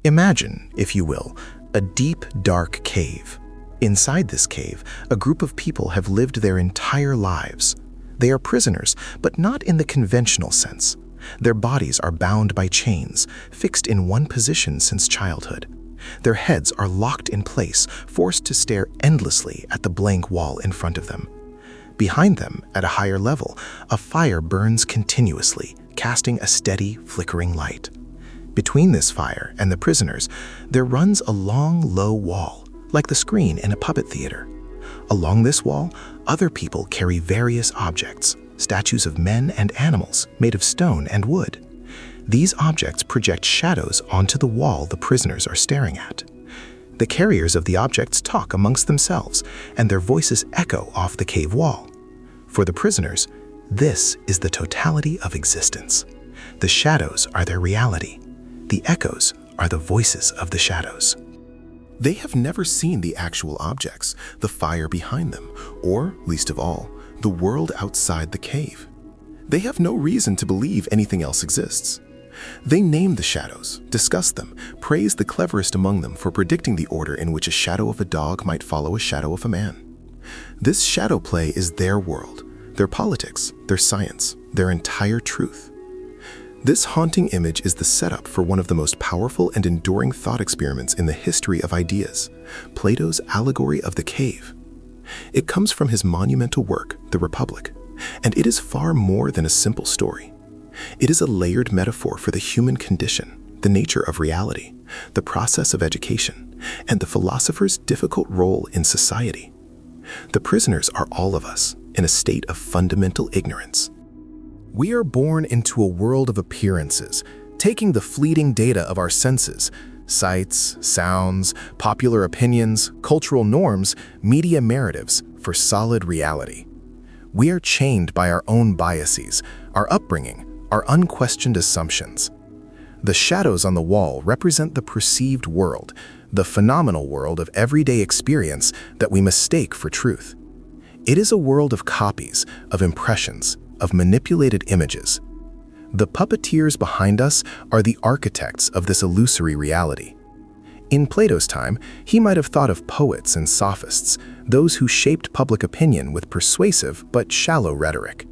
Imagine, if you will, a deep, dark cave. Inside this cave, a group of people have lived their entire lives. They are prisoners, but not in the conventional sense. Their bodies are bound by chains, fixed in one position since childhood. Their heads are locked in place, forced to stare endlessly at the blank wall in front of them. Behind them, at a higher level, a fire burns continuously, casting a steady, flickering light. Between this fire and the prisoners, there runs a long, low wall, like the screen in a puppet theater. Along this wall, other people carry various objects, statues of men and animals made of stone and wood. These objects project shadows onto the wall the prisoners are staring at. The carriers of the objects talk amongst themselves, and their voices echo off the cave wall. For the prisoners, this is the totality of existence. The shadows are their reality. The echoes are the voices of the shadows. They have never seen the actual objects, the fire behind them, or, least of all, the world outside the cave. They have no reason to believe anything else exists. They name the shadows, discuss them, praise the cleverest among them for predicting the order in which a shadow of a dog might follow a shadow of a man. This shadow play is their world, their politics, their science, their entire truth. This haunting image is the setup for one of the most powerful and enduring thought experiments in the history of ideas, Plato's allegory of the cave. It comes from his monumental work, The Republic, and it is far more than a simple story. It is a layered metaphor for the human condition, the nature of reality, the process of education, and the philosopher's difficult role in society. The prisoners are all of us, in a state of fundamental ignorance. We are born into a world of appearances, taking the fleeting data of our senses, sights, sounds, popular opinions, cultural norms, media narratives, for solid reality. We are chained by our own biases, our upbringing, our unquestioned assumptions. The shadows on the wall represent the perceived world, the phenomenal world of everyday experience that we mistake for truth. It is a world of copies, of impressions, of manipulated images. The puppeteers behind us are the architects of this illusory reality. In Plato's time, he might have thought of poets and sophists, those who shaped public opinion with persuasive but shallow rhetoric.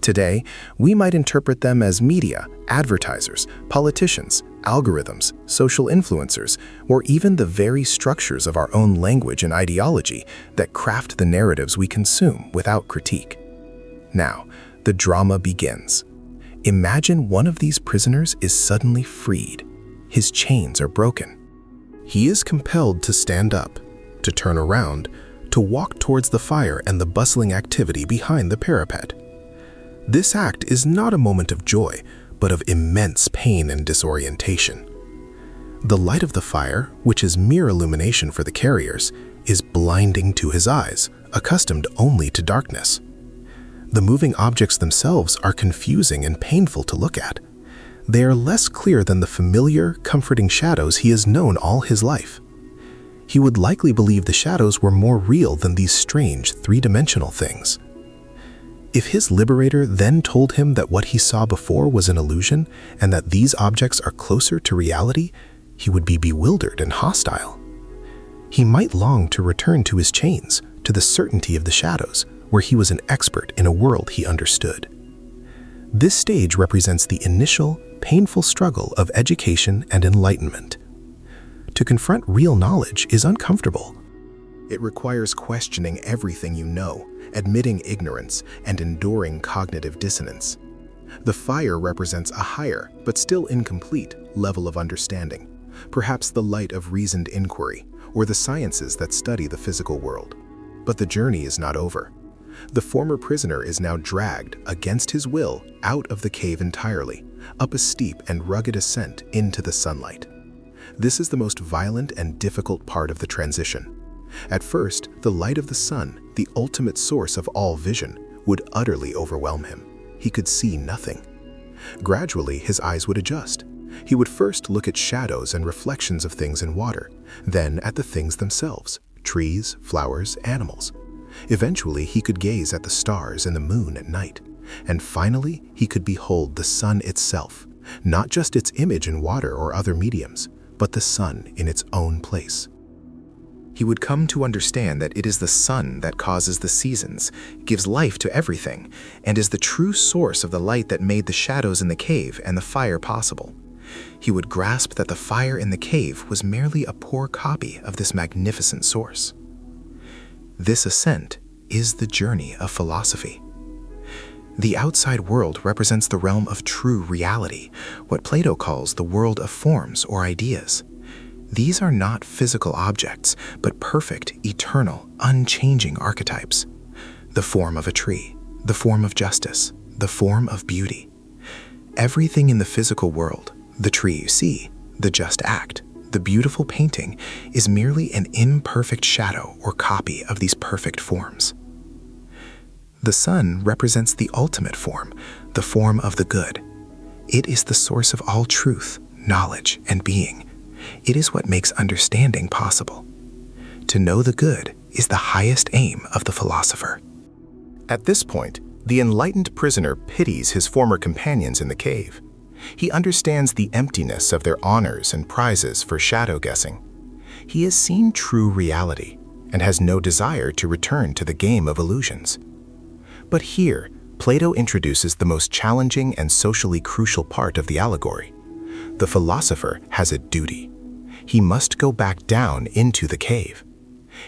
Today, we might interpret them as media, advertisers, politicians, algorithms, social influencers, or even the very structures of our own language and ideology that craft the narratives we consume without critique. Now, the drama begins. Imagine one of these prisoners is suddenly freed. His chains are broken. He is compelled to stand up, to turn around, to walk towards the fire and the bustling activity behind the parapet. This act is not a moment of joy, but of immense pain and disorientation. The light of the fire, which is mere illumination for the carriers, is blinding to his eyes, accustomed only to darkness. The moving objects themselves are confusing and painful to look at. They are less clear than the familiar, comforting shadows he has known all his life. He would likely believe the shadows were more real than these strange, three-dimensional things. If his liberator then told him that what he saw before was an illusion and that these objects are closer to reality, he would be bewildered and hostile. He might long to return to his chains, to the certainty of the shadows, where he was an expert in a world he understood. This stage represents the initial, painful struggle of education and enlightenment. To confront real knowledge is uncomfortable. It requires questioning everything you know, admitting ignorance, and enduring cognitive dissonance. The fire represents a higher, but still incomplete, level of understanding, perhaps the light of reasoned inquiry, or the sciences that study the physical world. But the journey is not over. The former prisoner is now dragged, against his will, out of the cave entirely, up a steep and rugged ascent into the sunlight. This is the most violent and difficult part of the transition. At first, the light of the sun, the ultimate source of all vision, would utterly overwhelm him. He could see nothing. Gradually, his eyes would adjust. He would first look at shadows and reflections of things in water, then at the things themselves, trees, flowers, animals. Eventually, he could gaze at the stars and the moon at night, and finally, he could behold the sun itself, not just its image in water or other mediums, but the sun in its own place. He would come to understand that it is the sun that causes the seasons, gives life to everything, and is the true source of the light that made the shadows in the cave and the fire possible. He would grasp that the fire in the cave was merely a poor copy of this magnificent source. This ascent is the journey of philosophy. The outside world represents the realm of true reality, what Plato calls the world of forms or ideas. These are not physical objects, but perfect, eternal, unchanging archetypes. The form of a tree, the form of justice, the form of beauty. Everything in the physical world, the tree you see, the just act, the beautiful painting, is merely an imperfect shadow or copy of these perfect forms. The sun represents the ultimate form, the form of the good. It is the source of all truth, knowledge, and being. It is what makes understanding possible. To know the good is the highest aim of the philosopher. At this point, the enlightened prisoner pities his former companions in the cave. He understands the emptiness of their honors and prizes for shadow guessing. He has seen true reality and has no desire to return to the game of illusions. But here, Plato introduces the most challenging and socially crucial part of the allegory. The philosopher has a duty. He must go back down into the cave.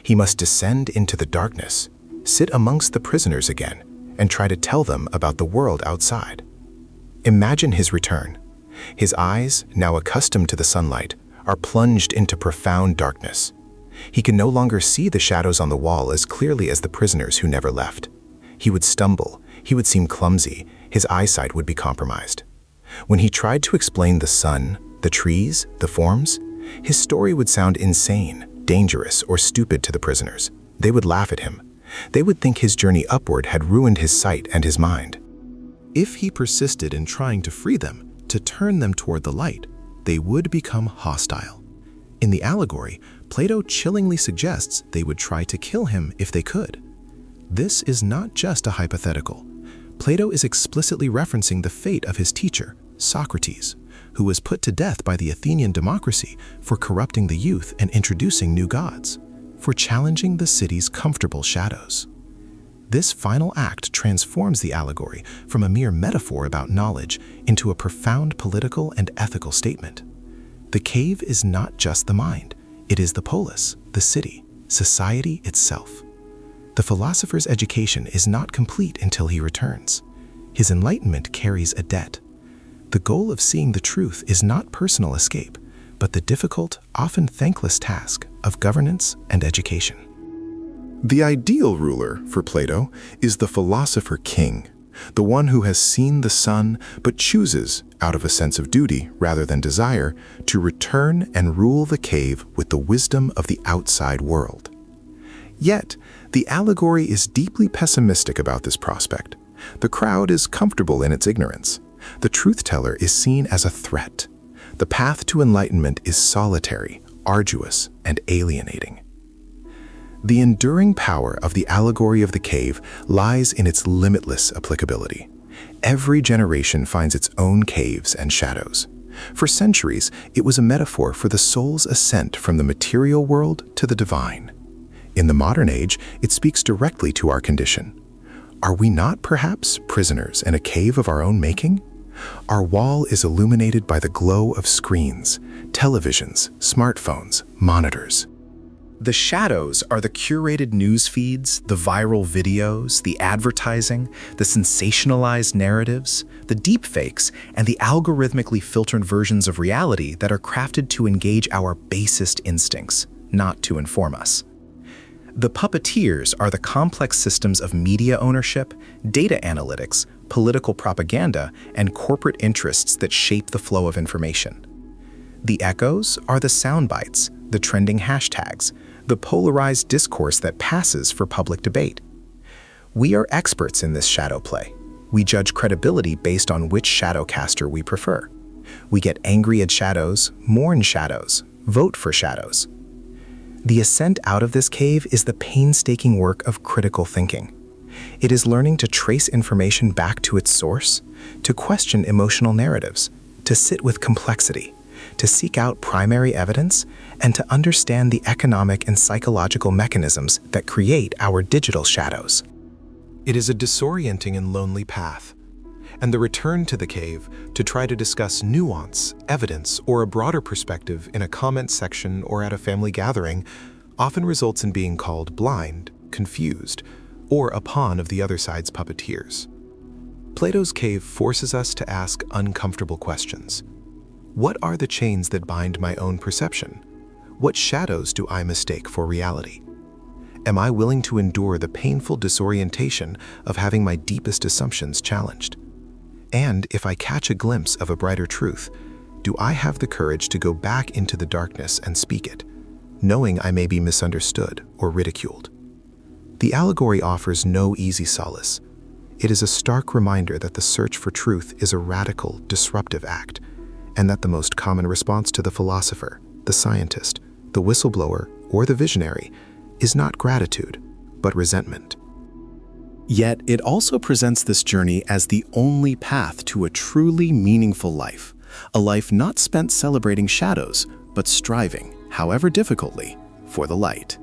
He must descend into the darkness, sit amongst the prisoners again, and try to tell them about the world outside. Imagine his return. His eyes, now accustomed to the sunlight, are plunged into profound darkness. He can no longer see the shadows on the wall as clearly as the prisoners who never left. He would stumble, he would seem clumsy, his eyesight would be compromised. When he tried to explain the sun, the trees, the forms, his story would sound insane, dangerous, or stupid to the prisoners. They would laugh at him. They would think his journey upward had ruined his sight and his mind. If he persisted in trying to free them, to turn them toward the light, they would become hostile. In the allegory, Plato chillingly suggests they would try to kill him if they could. This is not just a hypothetical. Plato is explicitly referencing the fate of his teacher, Socrates, who was put to death by the Athenian democracy for corrupting the youth and introducing new gods, for challenging the city's comfortable shadows. This final act transforms the allegory from a mere metaphor about knowledge into a profound political and ethical statement. The cave is not just the mind, it is the polis, the city, society itself. The philosopher's education is not complete until he returns. His enlightenment carries a debt. The goal of seeing the truth is not personal escape, but the difficult, often thankless task of governance and education. The ideal ruler for Plato is the philosopher king, the one who has seen the sun but chooses, out of a sense of duty rather than desire, to return and rule the cave with the wisdom of the outside world. Yet, the allegory is deeply pessimistic about this prospect. The crowd is comfortable in its ignorance. The truth-teller is seen as a threat. The path to enlightenment is solitary, arduous, and alienating. The enduring power of the allegory of the cave lies in its limitless applicability. Every generation finds its own caves and shadows. For centuries, it was a metaphor for the soul's ascent from the material world to the divine. In the modern age, it speaks directly to our condition. Are we not perhaps prisoners in a cave of our own making? Our wall is illuminated by the glow of screens, televisions, smartphones, monitors. The shadows are the curated news feeds, the viral videos, the advertising, the sensationalized narratives, the deepfakes, and the algorithmically filtered versions of reality that are crafted to engage our basest instincts, not to inform us. The puppeteers are the complex systems of media ownership, data analytics, political propaganda, and corporate interests that shape the flow of information. The echoes are the sound bites, the trending hashtags, the polarized discourse that passes for public debate. We are experts in this shadow play. We judge credibility based on which shadowcaster we prefer. We get angry at shadows, mourn shadows, vote for shadows. The ascent out of this cave is the painstaking work of critical thinking. It is learning to trace information back to its source, to question emotional narratives, to sit with complexity, to seek out primary evidence and to understand the economic and psychological mechanisms that create our digital shadows. It is a disorienting and lonely path, and the return to the cave to try to discuss nuance, evidence, or a broader perspective in a comment section or at a family gathering often results in being called blind, confused, or a pawn of the other side's puppeteers. Plato's cave forces us to ask uncomfortable questions. What are the chains that bind my own perception? What shadows do I mistake for reality? Am I willing to endure the painful disorientation of having my deepest assumptions challenged? And if I catch a glimpse of a brighter truth, do I have the courage to go back into the darkness and speak it, knowing I may be misunderstood or ridiculed? The allegory offers no easy solace. It is a stark reminder that the search for truth is a radical, disruptive act, and that the most common response to the philosopher, the scientist, the whistleblower, or the visionary is not gratitude, but resentment. Yet it also presents this journey as the only path to a truly meaningful life, a life not spent celebrating shadows, but striving, however difficultly, for the light.